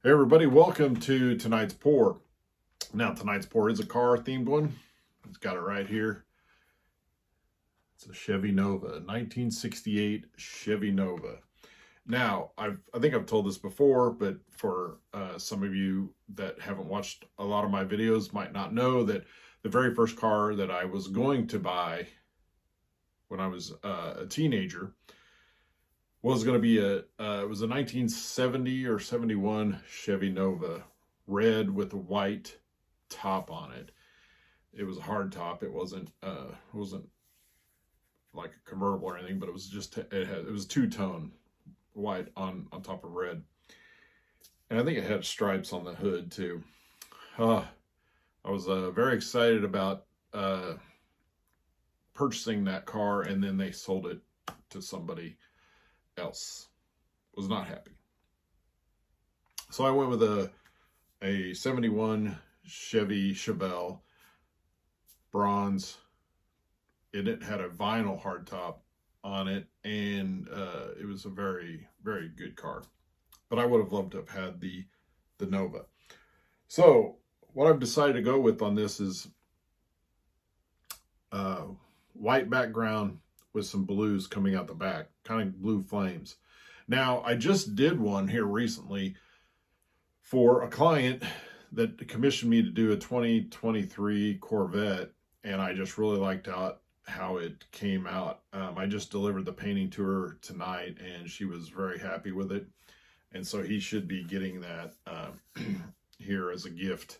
Hey everybody, welcome to tonight's pour. Now tonight's pour is a car themed one. It's got it right here. It's a Chevy Nova, 1968 Chevy Nova. Now, I think I've told this before, but for some of you that haven't watched a lot of my videos might not know that the very first car that I was going to buy when I was a teenager was going to be it was a 1970 or 71 Chevy Nova, red with a white top on it. It was a hard top. It wasn't like a convertible or anything, but it was just it was two-tone white on top of red, and I think it had stripes on the hood too. I was very excited about purchasing that car, and then they sold it to somebody else. Was not happy. So I went with a 71 Chevy Chevelle, bronze. It had a vinyl hardtop on it, and it was a very, very good car. But I would have loved to have had the Nova. So what I've decided to go with on this is white background with some blues coming out the back, kind of blue flames. Now, I just did one here recently for a client that commissioned me to do a 2023 Corvette, and I just really liked how it came out. I just delivered the painting to her tonight, and she was very happy with it. And so he should be getting that here as a gift.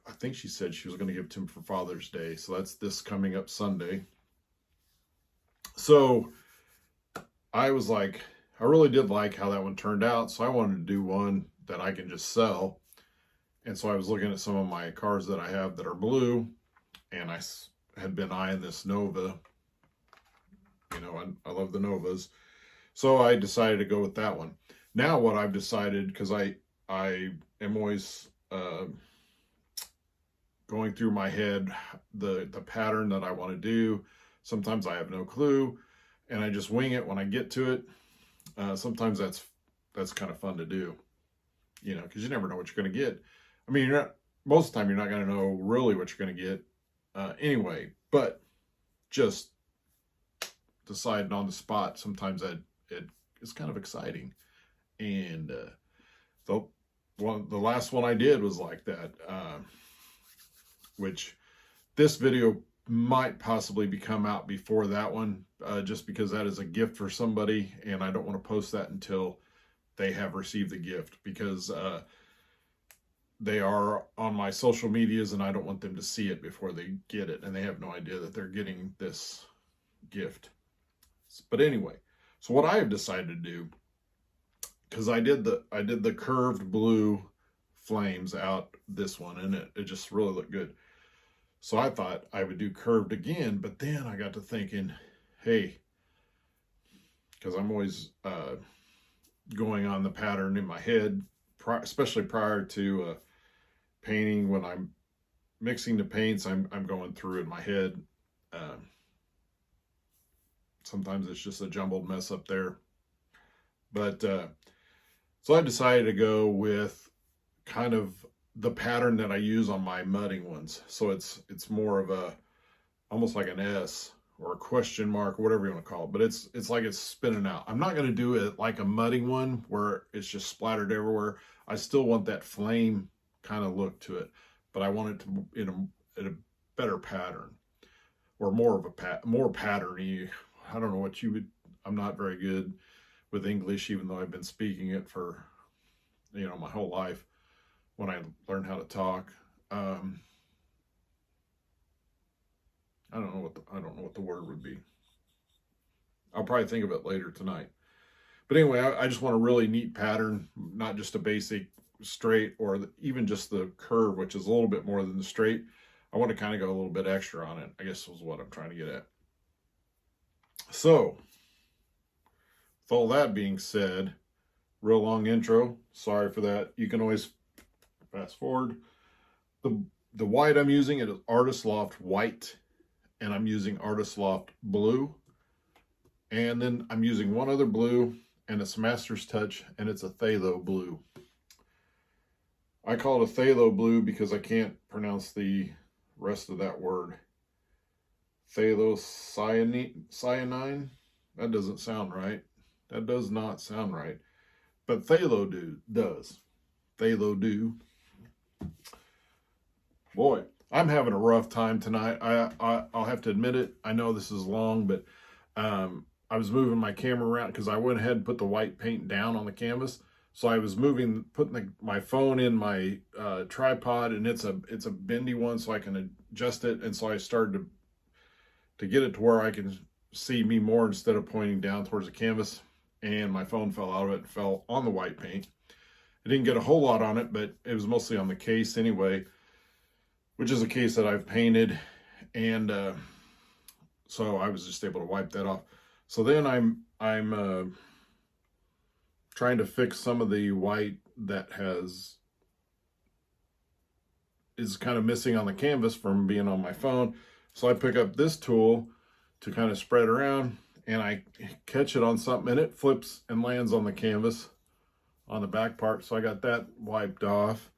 I think she said she was going to give it to him for Father's Day. So that's this coming up Sunday. So I was like, I really did like how that one turned out. So I wanted to do one that I can just sell. And so I was looking at some of my cars that I have that are blue, and I had been eyeing this Nova. You know, I love the Novas. So I decided to go with that one. Now what I've decided, because I am always going through my head the pattern that I want to do. Sometimes I have no clue, and I just wing it when I get to it. Sometimes that's kind of fun to do, you know, because you never know what you're going to get. I mean, most of the time you're not going to know really what you're going to get anyway, but just deciding on the spot, sometimes it is kind of exciting. And the last one I did was like that, which this video might possibly come out before that one, just because that is a gift for somebody, and I don't want to post that until they have received the gift, because they are on my social medias, and I don't want them to see it before they get it, and they have no idea that they're getting this gift. But anyway, so what I have decided to do, because I did the curved blue flames out this one, and it just really looked good. So I thought I would do curved again, but then I got to thinking, hey, because I'm always going on the pattern in my head, especially prior to painting. When I'm mixing the paints, I'm going through in my head. Sometimes it's just a jumbled mess up there. But so I decided to go with kind of the pattern that I use on my mudding ones. So it's more of a, almost like an S or a question mark, or whatever you want to call it, but it's like it's spinning out. I'm not going to do it like a mudding one where it's just splattered everywhere. I still want that flame kind of look to it, but I want it to in a better pattern, or more of a more patterny. I don't know what you would. I'm not very good with English, even though I've been speaking it for, you know, my whole life. When I learned how to talk, I don't know what the word would be. I'll probably think of it later tonight. But anyway, I just want a really neat pattern, not just a basic straight, or even just the curve, which is a little bit more than the straight. I want to kind of go a little bit extra on it, I guess is what I'm trying to get at. So, with all that being said, real long intro, sorry for that. You can always fast forward. The white I'm using, it is Artist Loft white, and I'm using Artist Loft blue, and then I'm using one other blue, and it's Master's Touch, and it's a phthalo blue. I call it a phthalo blue because I can't pronounce the rest of that word. Phthalocyanine? That doesn't sound right. That does not sound right. But phthalo does. Phthalo do. Boy, I'm having a rough time tonight. I'll have to admit it. I know this is long, but I was moving my camera around because I went ahead and put the white paint down on the canvas. So I was putting my phone in my tripod, and it's a bendy one, so I can adjust it. And so I started to get it to where I can see me more instead of pointing down towards the canvas. And my phone fell out of it and fell on the white paint. I didn't get a whole lot on it, but it was mostly on the case anyway, which is a case that I've painted. And so I was just able to wipe that off. So then I'm trying to fix some of the white that is kind of missing on the canvas from being on my phone. So I pick up this tool to kind of spread around, and I catch it on something, and it flips and lands on the canvas on the back part. So I got that wiped off.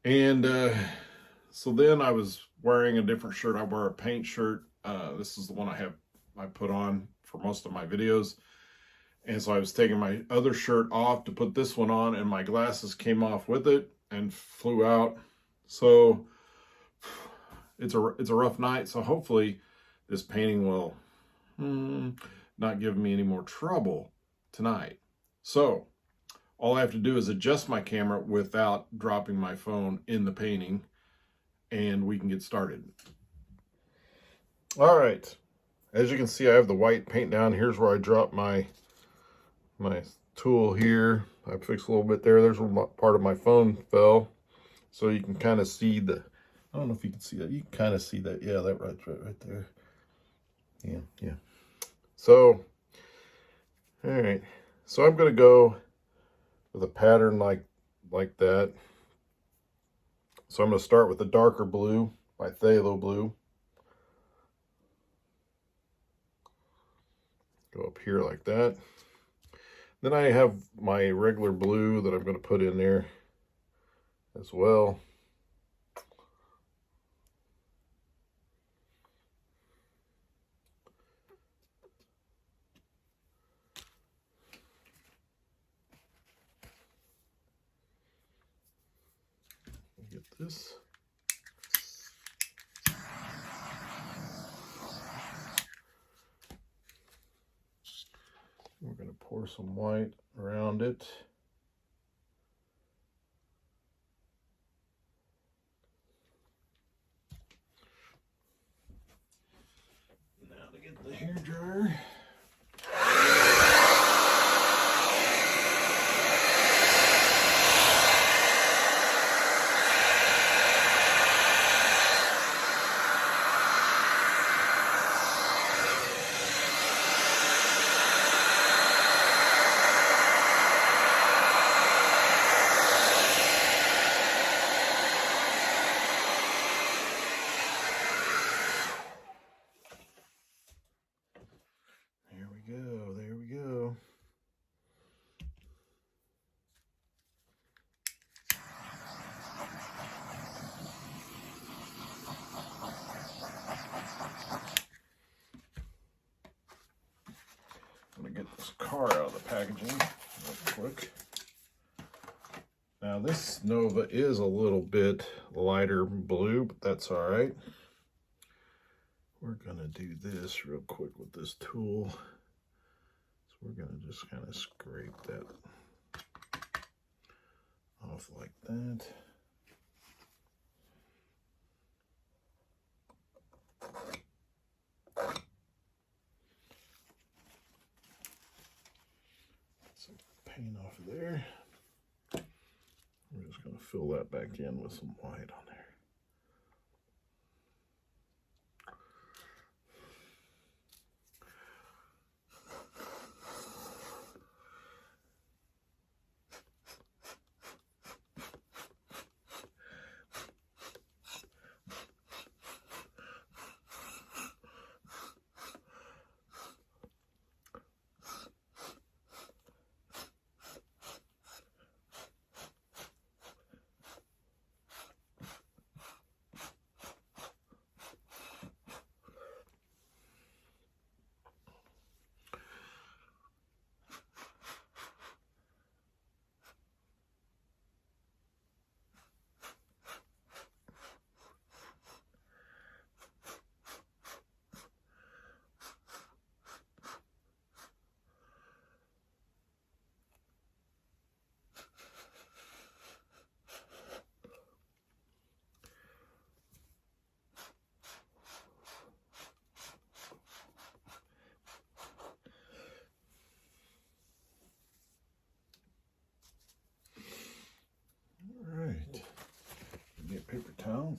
And so then I was wearing a different shirt. I wear a paint shirt. This is the one I put on for most of my videos. And so I was taking my other shirt off to put this one on, and my glasses came off with it and flew out. So it's a rough night. So hopefully this painting will not give me any more trouble tonight. So all I have to do is adjust my camera without dropping my phone in the painting, and we can get started. All right. As you can see, I have the white paint down. Here's where I dropped my tool here. I fixed a little bit there. There's where part of my phone fell. So you can kind of see I don't know if you can see that. You can kind of see that. Yeah, that right there. Yeah. So, all right. So I'm going to go with a pattern like that. So I'm going to start with the darker blue by phthalo blue. Go up here like that. Then I have my regular blue that I'm going to put in there as well. Get this. We're going to pour some white around it. Now to get the hair dryer. There we go. I'm going to get this car out of the packaging real quick. Now this Nova is a little bit lighter blue, but that's all right. We're going to do this real quick with this tool. So we're going to just kind of scrape that off like that. Some paint off of there. We're just going to fill that back in with some white on there.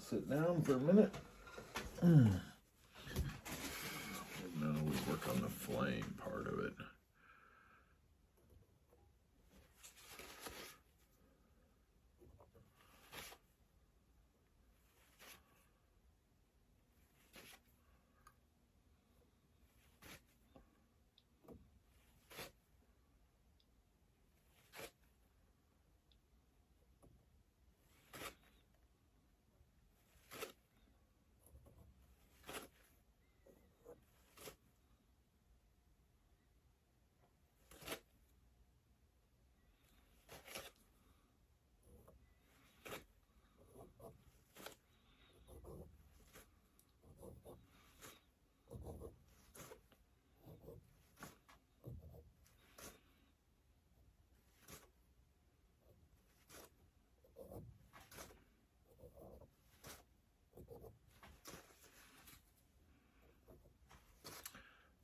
sit down for a minute. And now we work on the flame part of it.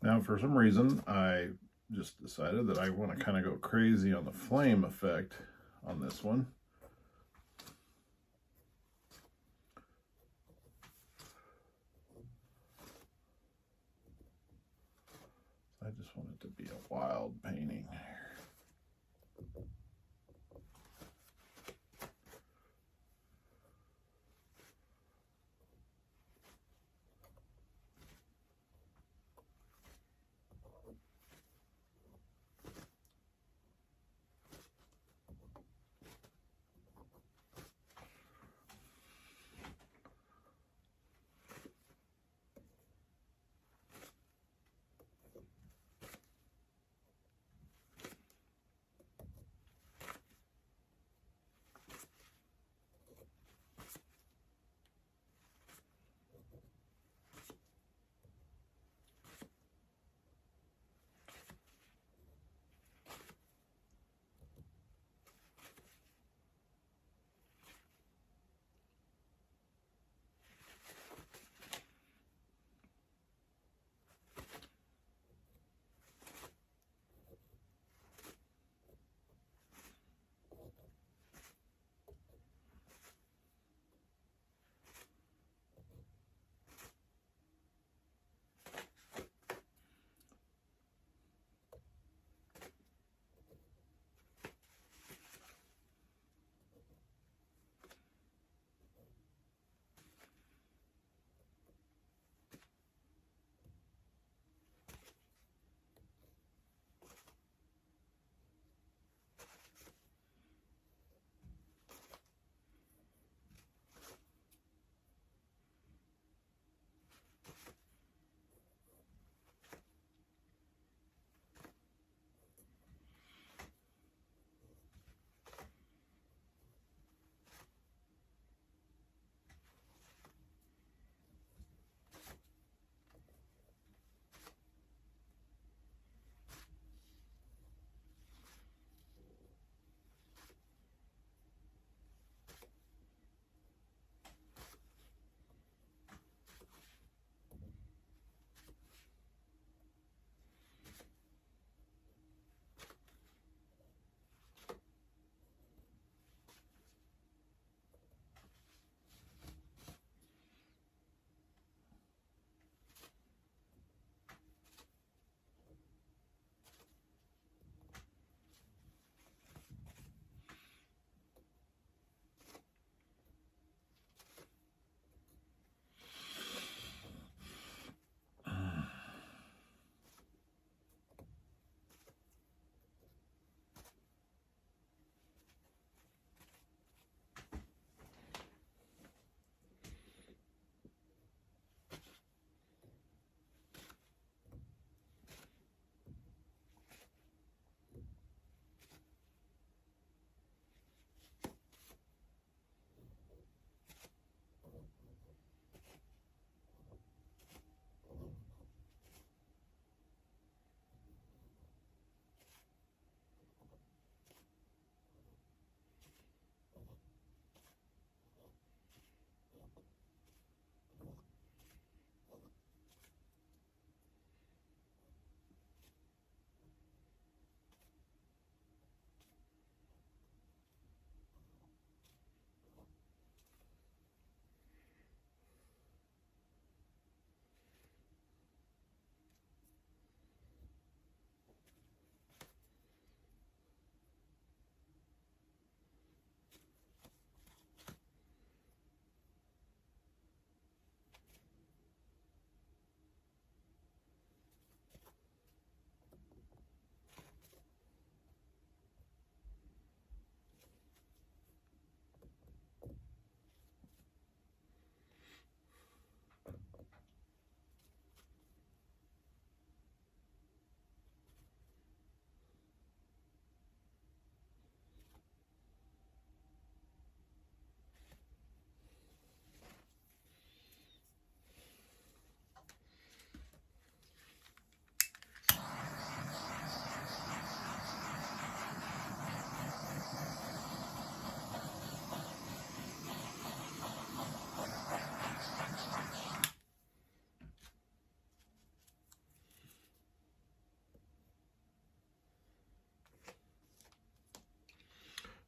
Now, for some reason, I just decided that I want to kind of go crazy on the flame effect on this one. I just want it to be a wild painting.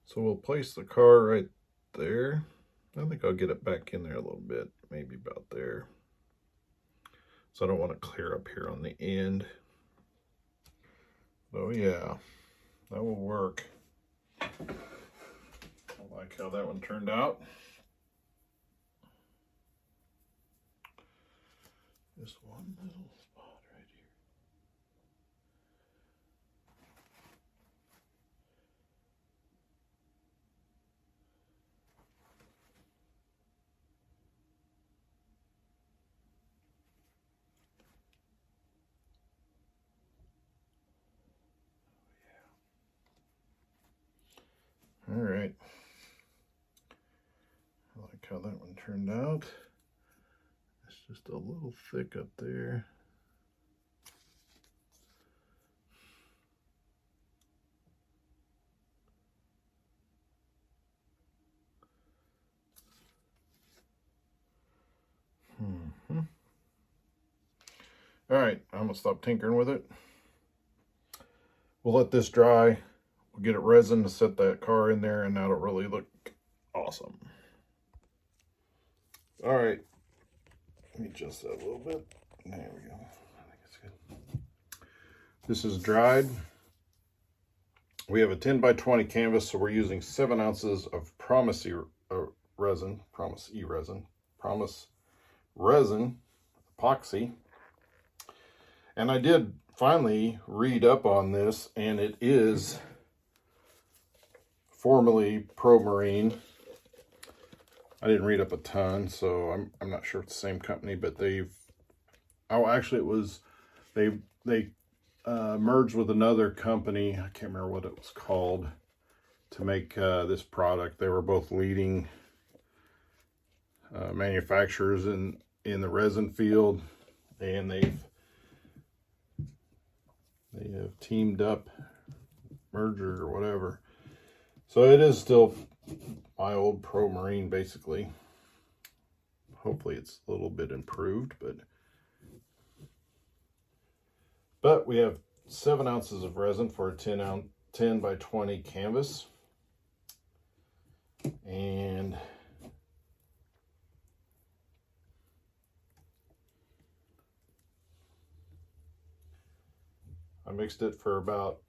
So we'll place the car right there. I think I'll get it back in there a little bit, maybe about there. So I don't want to clear up here on the end. Oh yeah, that will work. I like how that one turned out. Just one little spot right here. All right. I like how that one turned out. It's just a little thick up there. All right, I'm gonna stop tinkering with it. We'll let this dry. We'll get it resin to set that car in there, and that'll really look awesome. All right, let me adjust that a little bit. There we go. I think it's good. This is dried. We have a 10 by 20 canvas, so we're using 7 ounces of Promise resin epoxy. And I did finally read up on this, and it is formerly Pro-Marine. I didn't read up a ton, so I'm not sure it's the same company, but actually it was, they merged with another company. I can't remember what it was called to make this product. They were both leading manufacturers in the resin field, and they have teamed up, merger or whatever. So it is still my old Pro-Marine, basically. Hopefully it's a little bit improved, but we have 7 ounces of resin for a 10 by 20 canvas. And I mixed it for about,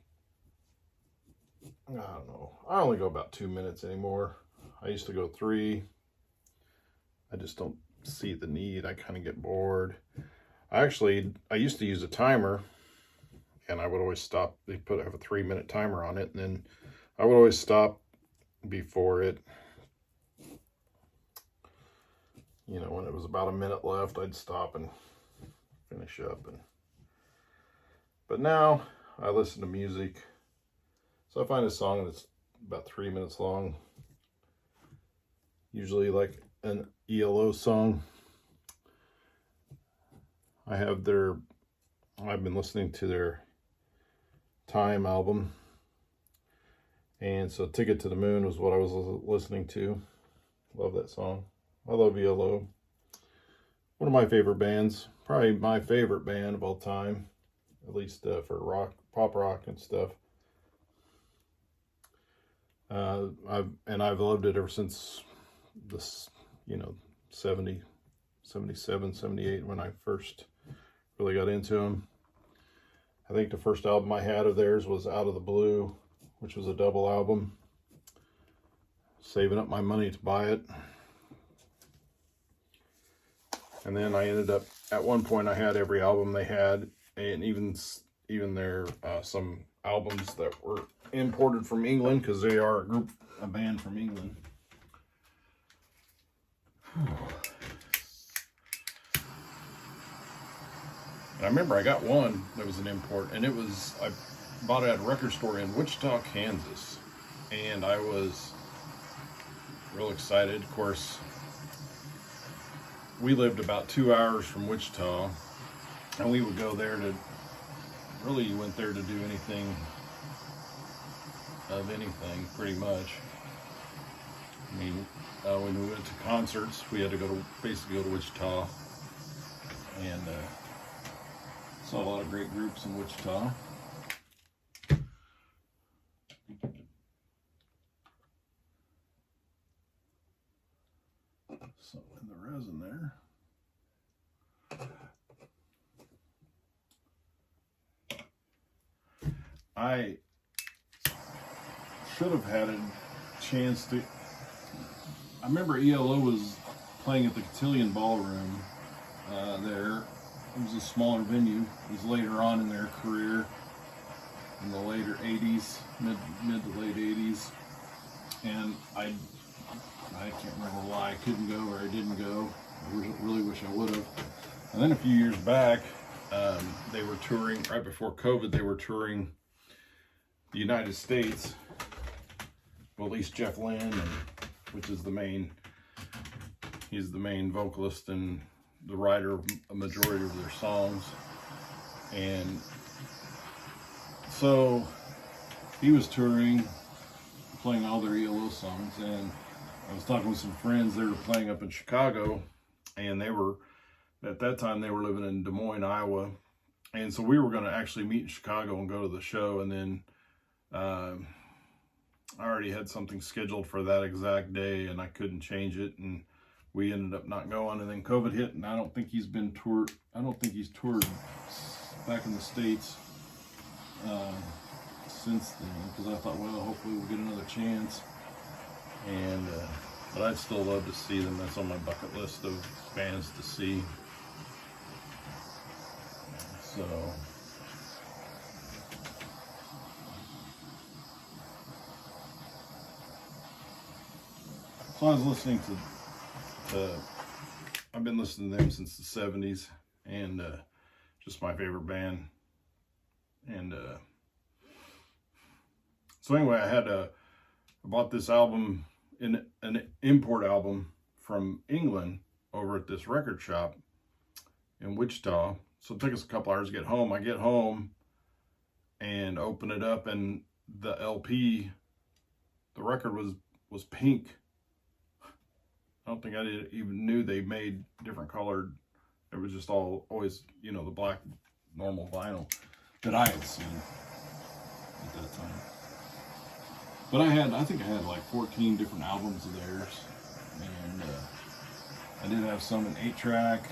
I don't know, I only go about 2 minutes anymore. I used to go 3. I just don't see the need. I kind of get bored. I used to use a timer, and I would always stop. They have a 3-minute timer on it, and then I would always stop before it. You know, when it was about a minute left, I'd stop and finish up. But now I listen to music. So I find a song that's about 3 minutes long, usually like an ELO song. I've been listening to their Time album, and so Ticket to the Moon was what I was listening to. Love that song. I love ELO. One of my favorite bands, probably my favorite band of all time, at least for rock, pop rock and stuff. I've loved it ever since this, 70, 77, 78, when I first really got into them. I think the first album I had of theirs was Out of the Blue, which was a double album. Saving up my money to buy it. And then I ended up, at one point I had every album they had, and even their some albums that were imported from England, because they are a band from England. And I remember I got one that was an import, and I bought it at a record store in Wichita, Kansas, and I was real excited. Of course, we lived about 2 hours from Wichita, and we would go there you went there to do anything pretty much. I mean, when we went to concerts, we had to basically go to Wichita, and saw a lot of great groups in Wichita. something in the resin there. I should have had a chance to. I remember ELO was playing at the Cotillion Ballroom there. It was a smaller venue. It was later on in their career, in the later 80s, mid to late 80s. And I can't remember why I couldn't go or I didn't go. I really wish I would have. And then a few years back, they were touring, right before COVID, they were touring the United States. Well, at least Jeff Lynne, which is he's the main vocalist and the writer of a majority of their songs. And so he was touring, playing all their ELO songs, and I was talking with some friends. They were playing up in Chicago, and they were, at that time, they were living in Des Moines, Iowa. And so we were going to actually meet in Chicago and go to the show, and then I already had something scheduled for that exact day, and I couldn't change it, and we ended up not going. And then COVID hit, and I don't think he's been toured. I don't think he's toured back in the States since then, because I thought, well, hopefully we'll get another chance. And but I'd still love to see them. That's on my bucket list of bands to see. So I was listening to I've been listening to them since the 70s, and just my favorite band. And so anyway, I bought this album, in an import album from England, over at this record shop in Wichita. So it took us a couple hours to get home. I get home and open it up, and the LP, the record was pink. I don't think I even knew they made different colored. It was just always, the black normal vinyl that I had seen at that time. But I think I had like 14 different albums of theirs, and I did have some in 8-track.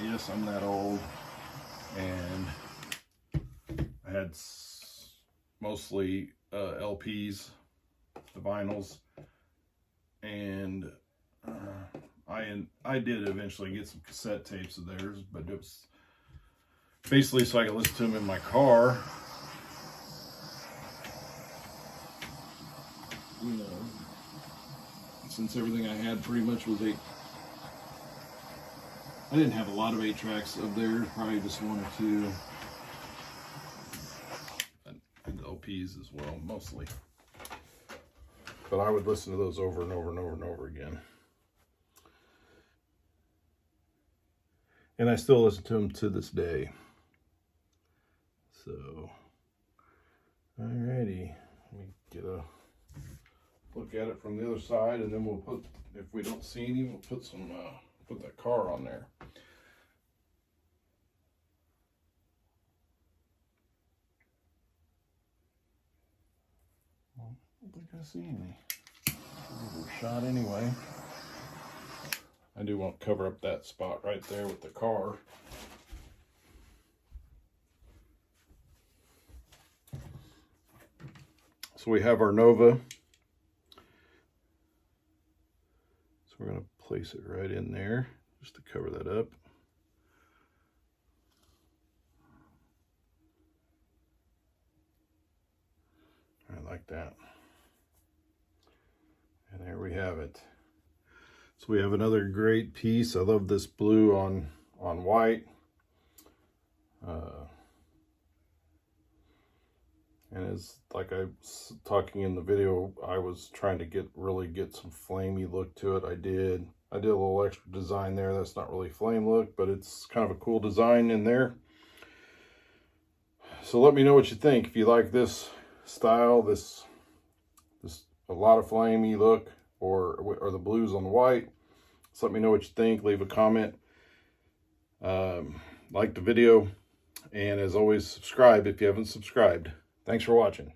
Yes, I'm that old. And I had mostly LPs, the vinyls, and I did eventually get some cassette tapes of theirs, but it was basically so I could listen to them in my car. Since everything I had pretty much was I didn't have a lot of 8-tracks of theirs, probably just 1 or 2. And LPs as well, mostly. But I would listen to those over and over and over and over again. And I still listen to them to this day. So, alrighty. Let me get a look at it from the other side, and then we'll put, if we don't see any, we'll put some, put that car on there. Well, I don't think I see any. I'll give it a shot anyway. I do want to cover up that spot right there with the car. So we have our Nova. So we're going to place it right in there just to cover that up. I like that. And there we have it. So we have another great piece. I love this blue on white. And as like I was talking in the video, I was trying to really get some flamey look to it. I did a little extra design there. That's not really flame look, but it's kind of a cool design in there. So let me know what you think. If you like this style, this a lot of flamey look, or the blues on the white. So let me know what you think. Leave a comment. Like the video. And as always, subscribe if you haven't subscribed. Thanks for watching.